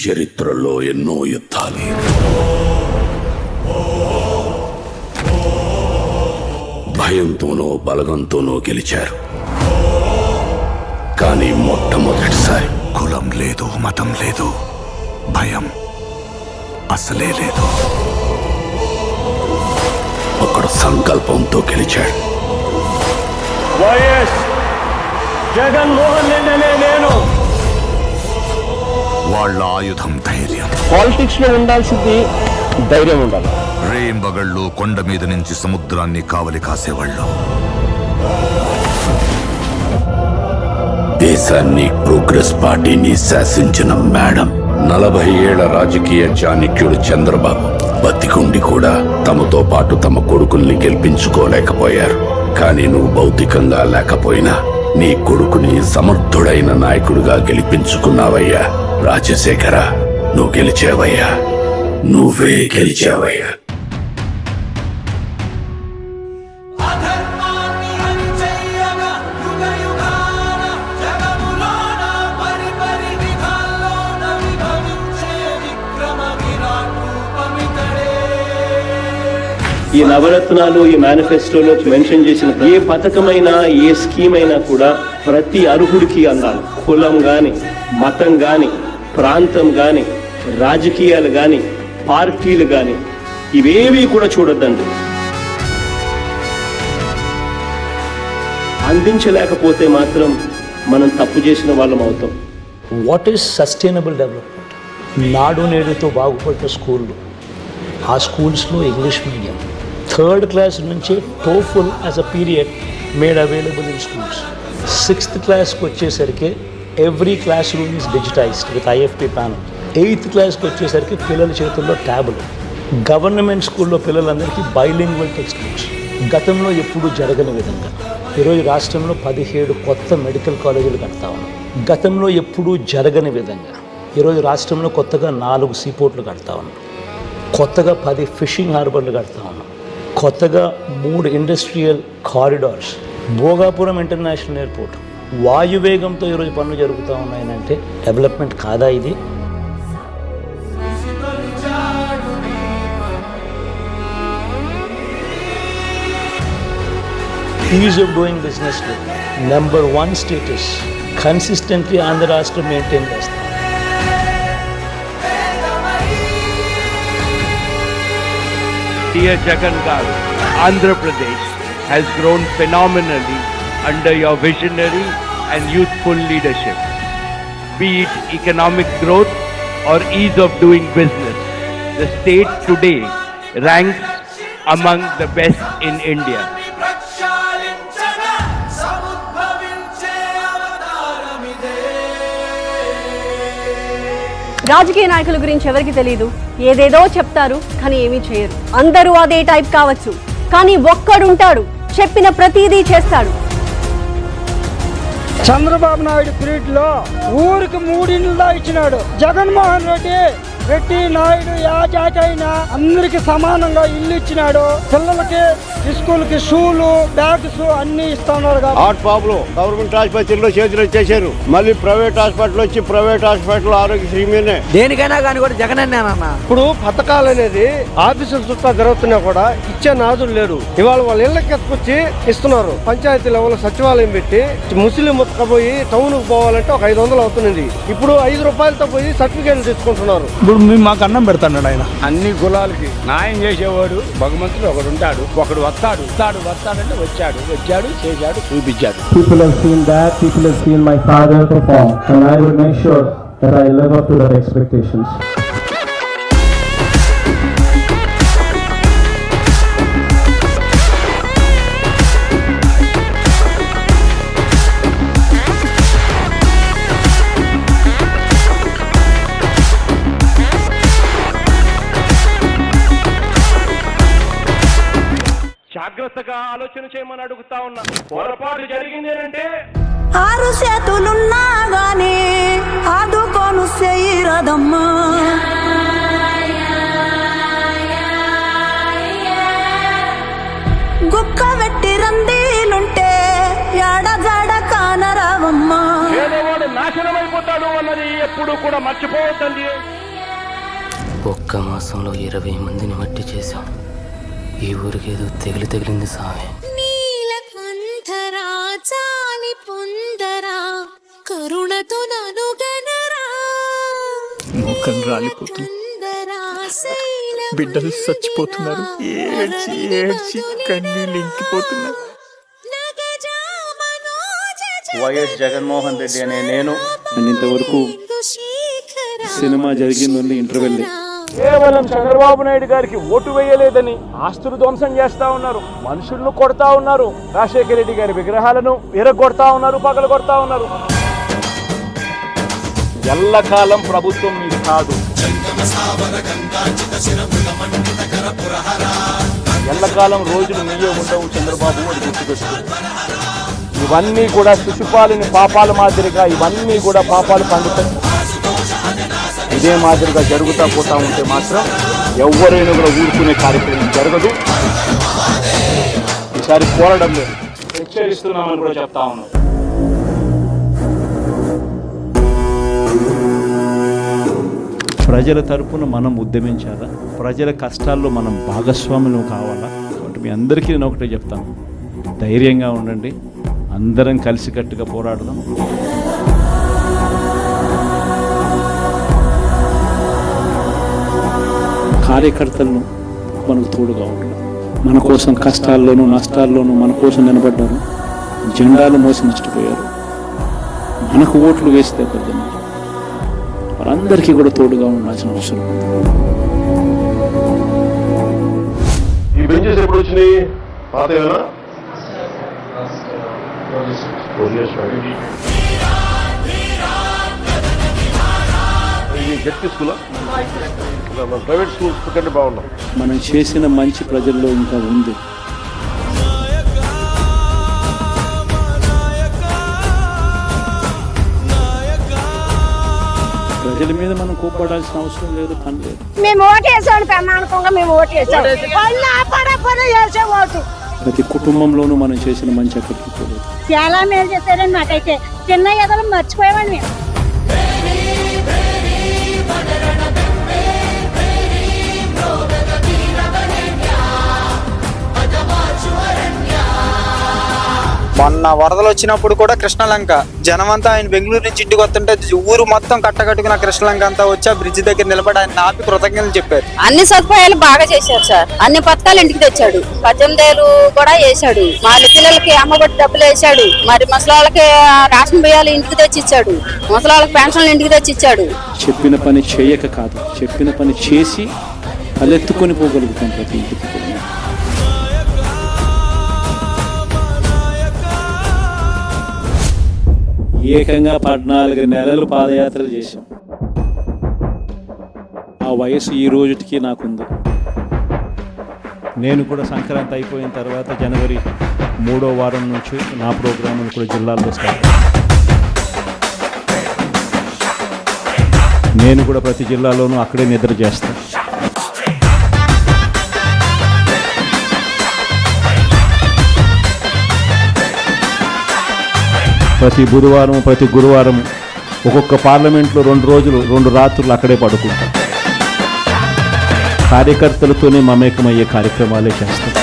చరిత్రలో ఎన్నో యుద్ధాలు భయంతోనో బలగంతోనో గెలిచారు. కానీ మొట్టమొదటిసారి కులం లేదు, మతం లేదు, భయం అసలే లేదు. ఒకడు సంకల్పంతో గెలిచాడు. వైఎస్ జగన్మోహన్ రెడ్డి అనే నేను. వాళ్ళ ఆయుధం ధైర్యం. పాలిటిక్స్ లో ఉండాల్సింది ధైర్యం ఉండాలి. రేంబగళ్ళు కొండ మీద నుంచి సముద్రాన్ని కావలి కాసేవాళ్ళు. దేశాన్ని ప్రోగ్రెస్ పార్టీని శాసించిన మేడం, 40 ఏళ్ల రాజకీయ చాణక్యుడు చంద్రబాబు బతికుండి కూడా తమతో పాటు తమ కొడుకుల్ని గెలిపించుకోలేకపోయారు. కానీ నువ్వు భౌతికంగా లేకపోయినా నీ కొడుకుని సమర్థుడైన నాయకుడిగా గెలిపించుకున్నావయ్యా. రాజశేఖర, నువ్వు గెలిచావయ్యా, నువ్వే గెలిచావయ్యా. ఈ నవరత్నాలు, ఈ మేనిఫెస్టోలో మెన్షన్ చేసిన ఏ పథకమైనా, ఏ స్కీమ్ అయినా కూడా ప్రతి అర్హుడికి అందాలి. కులం గాని, మతం గాని, ప్రాంతం గాని, రాజకీయాలు గాని, పార్టీలు గాని, ఇవేవి కూడా చూడొద్దండి. అందించలేకపోతే మాత్రం మనం తప్పు చేసిన వాళ్ళం అవుతాం. What is sustainable development? నాడు నేడుతో బాగుపడ్డ స్కూళ్ళు, ఆ స్కూల్స్లో ఇంగ్లీష్ మీడియం, 3rd క్లాస్ నుంచి TOEFL as a period made available in schools. 6th క్లాస్కి వచ్చేసరికి every class room is digitised with IFP panel. 8th క్లాస్కి వచ్చేసరికి పిల్లల చేతుల్లో ట్యాబులు. గవర్నమెంట్ స్కూల్లో పిల్లలందరికీ బైలింగ్వల్ టెక్స్ట్ బుక్స్. గతంలో ఎప్పుడూ జరగని విధంగా ఈరోజు రాష్ట్రంలో 17 కొత్త మెడికల్ కాలేజీలు కడతా ఉన్నాం. గతంలో ఎప్పుడూ జరగని విధంగా ఈరోజు రాష్ట్రంలో కొత్తగా 4 సీపోర్ట్లు కడతా ఉన్నాం. కొత్తగా 10 ఫిషింగ్ హార్బర్లు కడతా ఉన్నాం. కొత్తగా 3 industrial corridors, Bhogapuram international airport, వాయువేగంతో ఈరోజు పనులు జరుగుతూ ఉన్నాయనంటే డెవలప్మెంట్ కాదా ఇది? ఈజ్ ఆఫ్ డూయింగ్ బిజినెస్లో నెంబర్ 1 స్టేటస్ కన్సిస్టెంట్లీ ఆంధ్ర రాష్ట్రం మెయింటైన్ చేస్తాం. Dear Jagan Garu, Andhra Pradesh has grown phenomenally under your visionary and youthful leadership. Be it economic growth or ease of doing business, the state today ranks among the best in India. రాజకీయ నాయకుల గురించి ఎవరికి తెలియదు. ఏదేదో చెప్తారు కానీ ఏమీ చేయరు. అందరూ అదే టైప్ కావచ్చు, కానీ ఒక్కడుంటాడు చెప్పిన ప్రతిదీ చేస్తాడు. చంద్రబాబు నాయుడు పీరియడ్ లో ఊరికి 3 ఇళ్ళు ఇచ్చినాడు. జగన్మోహన్ రెడ్డి నాయుడు యా జాతి అయినా అందరికి సమానంగా ఇల్లు ఇచ్చినాడు. పిల్లలకి స్కూల్కి షూలు, బ్యాగ్స్ అన్ని ఇస్తున్నారు. హార్ట్ ప్రాబ్లం గవర్నమెంట్ ఆసుపత్రిలో చేతులు వచ్చేసారు. మళ్ళీ ప్రైవేట్ హాస్పిటల్ వచ్చి ప్రైవేట్ హాస్పిటల్ ఆరోగ్యశ్రీ మీదే దేనికైనా కానీ కూడా జగన్ అన్నా. ఇప్పుడు పథకాలు అనేది ఆఫీసుల చుట్టూ జరుగుతున్నా కూడా ఇచ్చే నాదులు లేరు. ఇవాళ వాళ్ళ ఇళ్ళకి ఎత్తుకొచ్చి ఇస్తున్నారు. పంచాయతీ లెవెల్ సచివాలయం పెట్టి ముస్లిం ముతకపోయి టౌన్ కు పోవాలంటే ఒక 500 అవుతున్నది. ఇప్పుడు 5 రూపాయలతో పోయి సర్టిఫికేట్లు తెచ్చుకుంటున్నారు. మాకు అన్నం పెడతాడు ఆయన. అన్ని కులాలకి న్యాయం చేసేవాడు భగవంతుడు ఒకడు ఉంటాడు. ఒకడు వస్తాడంటే వచ్చాడు చేశాడు చూపించాడు. People have seen that. People have seen my father perform, and I will make sure that I live up to their expectations. జాగ్రత్తగా ఆలోచన చేయమని అడుగుతా ఉన్నా. పొరపాటు జరిగింది అంటే 6 చేతులున్నా గానీ ఆదుకోను చేయరదమ్మా. గుక్క వెట్టి రందీలుంటే ఎడజడ కానరావమ్మా. పేదవాడు నాశనమైపోతాడు అన్నది ఎప్పుడు ఎప్పుడు కూడా మర్చిపోవద్దండి. ఒక్క మాసంలో 20 మందిని మట్టి చేశాం. ఈ ఊరికి ఏదో తగిలింది సామే. కరుణతో ననుగనరా మోకం రాలిపోతుంది, బిడ్డలు చచ్చిపోతున్నారు, ఏడ్చి ఏడ్చి కన్నీళ్ళు ఇంకిపోతున్నారు. వైఎస్ జగన్మోహన్ రెడ్డి అనే నేను ఇంతవరకు సినిమా జరిగిందండి ఇంటర్వెల్. కేవలం చంద్రబాబు నాయుడు గారికి ఓటు వేయలేదని ఆస్తులు ధ్వంసం చేస్తా ఉన్నారు, మనుషులను కొడతా ఉన్నారు, రాజశేఖర రెడ్డి గారి విగ్రహాలను విరగొడతా ఉన్నారు, పగలు కొడతా ఉన్నారు. ఎల్లకాలం ప్రభుత్వం మీది కాదు, ఎల్లకాలం రోజులు మీయే ఉండవు చంద్రబాబు అని గుర్తుపెట్టుకో. ఇవన్నీ కూడా శిశుపాలుని పాపాల మాదిరిగా ఇవన్నీ కూడా పాపాలు పండుతాయి. ఇదే మాదిరిగా జరుగుతూ పోతా ఉంటే మాత్రం ఎవరైనా కూడా ఊరుకునే కార్యక్రమం జరగదు. ఈసారి పోరాటం లేదు, హెచ్చరిస్తున్నామని కూడా చెప్తా ఉన్నాం. ప్రజల తరపున మనం ఉద్యమించాలా, ప్రజల కష్టాల్లో మనం భాగస్వాములు కావాలా. కాబట్టి మీ అందరికీ నేను ఒకటే చెప్తాను, ధైర్యంగా ఉండండి, అందరం కలిసికట్టుగా పోరాడదాం. కార్యకర్తలను మనకు తోడుగా ఉంటారు, మన కోసం కష్టాల్లోనూ నష్టాల్లోనూ మన కోసం నిలబడ్డారు, జెండాలు మోసి నష్టపోయారు, మనకు ఓట్లు వేస్తే పెద్దలు వాళ్ళందరికీ కూడా తోడుగా ఉండాల్సిన అవసరం. ఈ బెంచెస్ ఎప్పుడు వచ్చినాయి? పాతేనా? గట్టి స్కూలా? ప్రైవేట్ స్కూల్స్ కంటే బాగున్నాం. మనం చేసిన మంచి ప్రజల్లో ఇంకా ఉంది. ప్రజల మీద మనం కోప్పడాల్సిన అవసరం లేదు, పని లేదు. మేము ఓటేసాడు ప్రమాణకంగా మేము ఓటేసాడు. ప్రతి కుటుంబంలోనూ మనం చేసిన మంచి ఎక్కడికి పోలేదు. చాలా మేలు చేశారని నాకైతే చిన్న ఎదలు మర్చిపోయామని మేము. మొన్న వరదలు వచ్చినప్పుడు కూడా కృష్ణలంక జనమంతా ఆయన బెంగళూరు నుంచి ఇంటికి వస్తుంటే ఊరు మొత్తం కట్టకట్టుకున్న కృష్ణలంక అంతా వచ్చి ఆ బ్రిడ్జ్ దగ్గర నిలబడి ఆయన ఆపి కృతజ్ఞతలు చెప్పారు. అన్ని సదుపాయాలు బాగా చేశారు సార్, అన్ని పథకాలు ఇంటికి తెచ్చాడు, 18 ఏళ్ళు కూడా వేసాడు, మరి పిల్లలకి అమ్మఒడి డబ్బులు వేసాడు, మరి ముసలాళ్ళకి రేషన్ బియ్యాలు ఇంటికి తెచ్చి ఇచ్చాడు, ముసలాళ్ళకి పెన్షన్లు ఇంటికి తెచ్చి ఇచ్చాడు. చెప్పిన పని చేయక కాదు, చెప్పిన పని చేసి తలెత్తుకొని పోగలుగుతాం ప్రతి ఇంటికి. ఏకంగా 14 నెలలు పాదయాత్రలు చేశాం. ఆ వయసు ఈ రోజుకి నాకుంది. నేను కూడా సంక్రాంతి అయిపోయిన తర్వాత జనవరి 3వ వారం నుంచి నా ప్రోగ్రాములు కూడా జిల్లాల్లో స్టార్ట్. నేను కూడా ప్రతి జిల్లాలోనూ అక్కడే నిద్ర చేస్తాను. ప్రతి బుధవారం ప్రతి గురువారం ఒక్కొక్క పార్లమెంట్లో 2 రోజులు 2 రాత్రులు అక్కడే పడుకుంటాం. కార్యకర్తలతోనే మమేకమయ్యే కార్యక్రమాలే చేస్తాం.